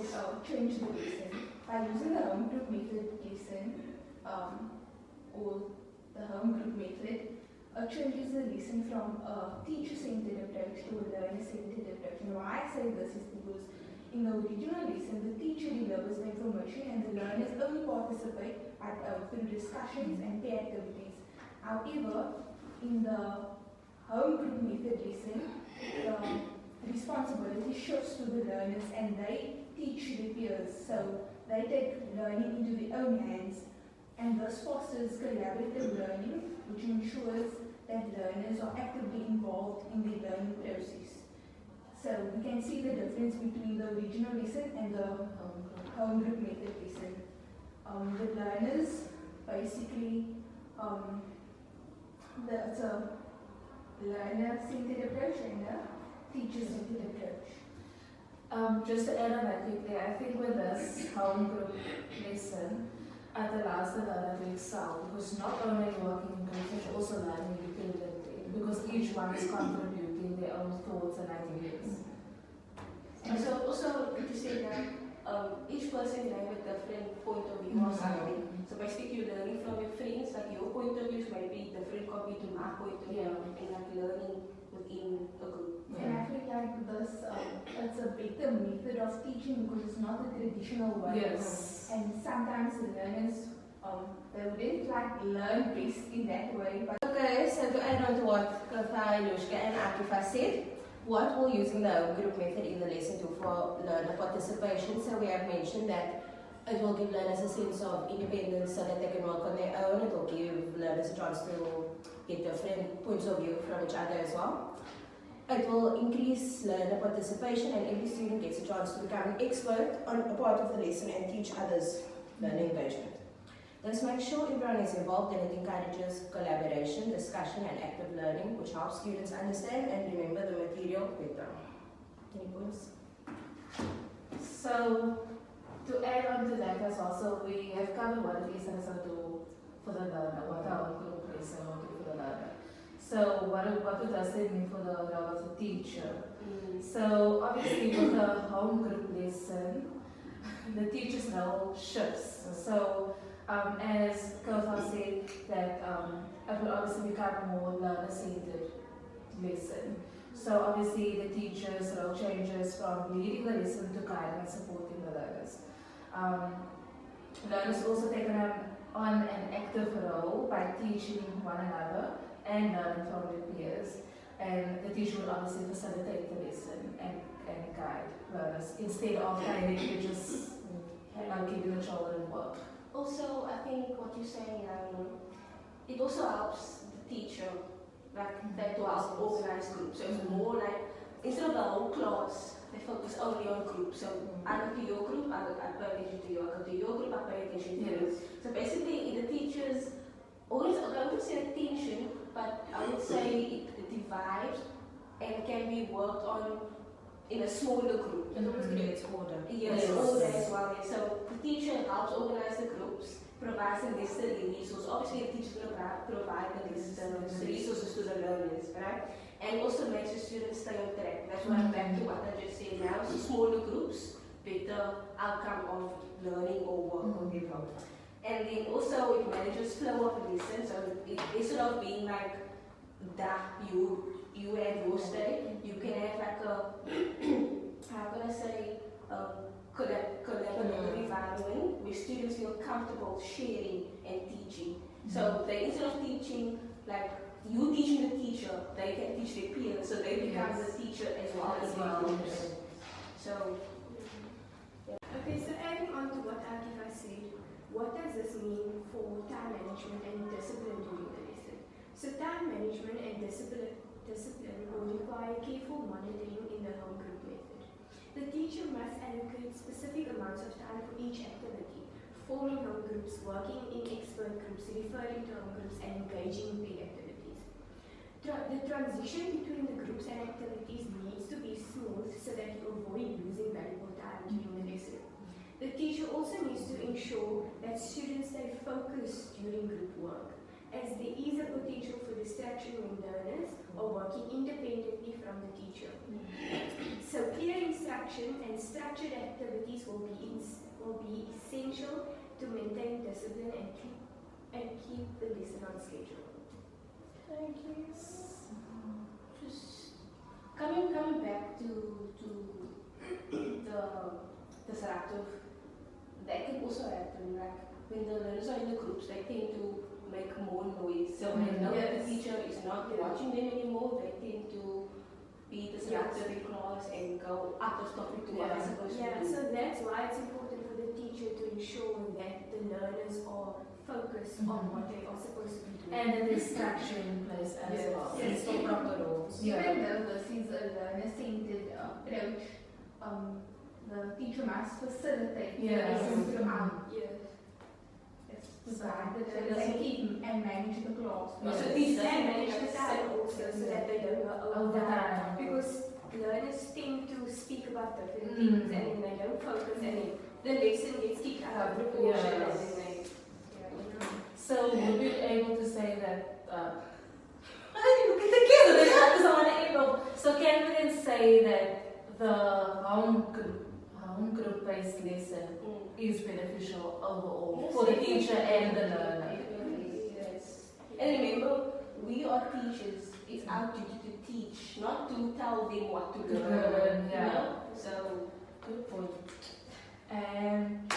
could change the lesson by using the home group method lesson or the home group method. Changes the lesson from a teacher-centered approach to a learner-centered approach. And why I say this is because in the original lesson, the teacher delivers the information and the learners only participate through discussions and peer activities. However, in the home group method lesson, the responsibility shifts to the learners and they teach their peers. So they take learning into their own hands, and this fosters collaborative learning, which ensures that learners are actively involved in the learning process. So we can see the difference between the original lesson and the home group method lesson. The learners basically, it's a learner-centered approach and a teacher-centered approach. Just to add on that quickly, I think with this home group lesson, it allows the learner to excel, because not only working in groups, but also learning independently, because each one is contributing their own thoughts and ideas. And so also to say that each person may have a different point of view or something. So basically you're learning from your friends, like your point of views might be different compared to my point of view, and like learning within a group. And I feel like this, it's a better method of teaching because it's not the traditional way. Yes. And sometimes the learners, they wouldn't like learn best in that way. But okay, so to add on to what Katha, Yoshka and Akifa said, what will using the home group method in the lesson do for learner participation? So we have mentioned that it will give learners a sense of independence so that they can work on their own. It will give learners a chance to get different points of view from each other as well. It will increase learner participation, and every student gets a chance to become an expert on a part of the lesson and teach others learning engagement. This makes sure everyone is involved, and it encourages collaboration, discussion and active learning, which helps students understand and remember the material better. Any points? So, to add on to that as well, so we have covered what it is and so do for the learner, what our group lesson will do for the learner. So what does it mean for the role of the teacher? So obviously with the home group lesson, the teacher's role shifts. So as Kofa said, that it will obviously become a more learner-centered lesson. So obviously the teacher's role changes from leading the lesson to guiding and supporting the learners. Learners also take on an active role by teaching one another and learning from their peers. And the teacher will obviously facilitate the lesson and guide learners instead of directly just giving the children work. Also, I think what you're saying, it also helps the teacher, like that to help organize groups. So it's more like, instead of the whole class, they focus only on groups. So I go to your group, I pay attention to you. I go to your group, I pay attention to you. So basically, the teachers always, I wouldn't say attention, but I would say it divides and can be worked on in a smaller group. It always creates order. Yes, order as well. Yes. So the teacher helps organize the groups, provides the necessary resources. Obviously, the teacher provide the resources to the learners, right? And also makes the students stay on track. That's why I'm back to what I just said now. So smaller groups, better outcome of learning or work or whatever. And then also it manages flow of the lesson. So instead of being like that you and your stay, you can have like a how can I say collaborative environment where students feel comfortable sharing and teaching. So they, instead of teaching like you teaching the teacher, they can teach their peers, so they become the teacher as well as peers. So okay, so adding on to what Akiva said, what does this mean for time management and discipline during the lesson? So time management and discipline will require careful monitoring in the home group method. The teacher must allocate specific amounts of time for each activity, forming home groups, working in expert groups, referring to home groups, and engaging in peer activities. The transition between the groups and activities needs to be smooth so that you avoid losing valuable time during the lesson. The teacher also needs to ensure that students stay focused during group work, as there is a potential for distraction when learners are working independently from the teacher. So clear instructions interaction and structured activities will be essential to maintain discipline and keep the lesson on schedule. Thank you. Just coming back to the disruptive, that can also happen. Like when the learners are in the groups, they tend to make more noise. So when the teacher is not watching them anymore, they tend to be disruptive in class and go out of topic to what they're supposed to do. So that's why it's important for the teacher to ensure that the learners are focused on what they are supposed to be doing. And the structure in place as well. Yes. So proper rules. Even though this is a learner-centered approach, the teacher must facilitate the lesson throughout. Yes. And keep and manage the class. So teach them And manage the time also so that they don't go over time. Because learners tend to speak about different things and then they don't focus and then the lesson gets kicked out of proportion and then they, So would we be able to say that look at the kids, they have this on the able. So can we then say that the home group based lesson is beneficial overall for the teacher and the learner? Yes. And remember, we are teachers. It's our duty to teach, not to tell them what to learn. Yeah. So Good point. And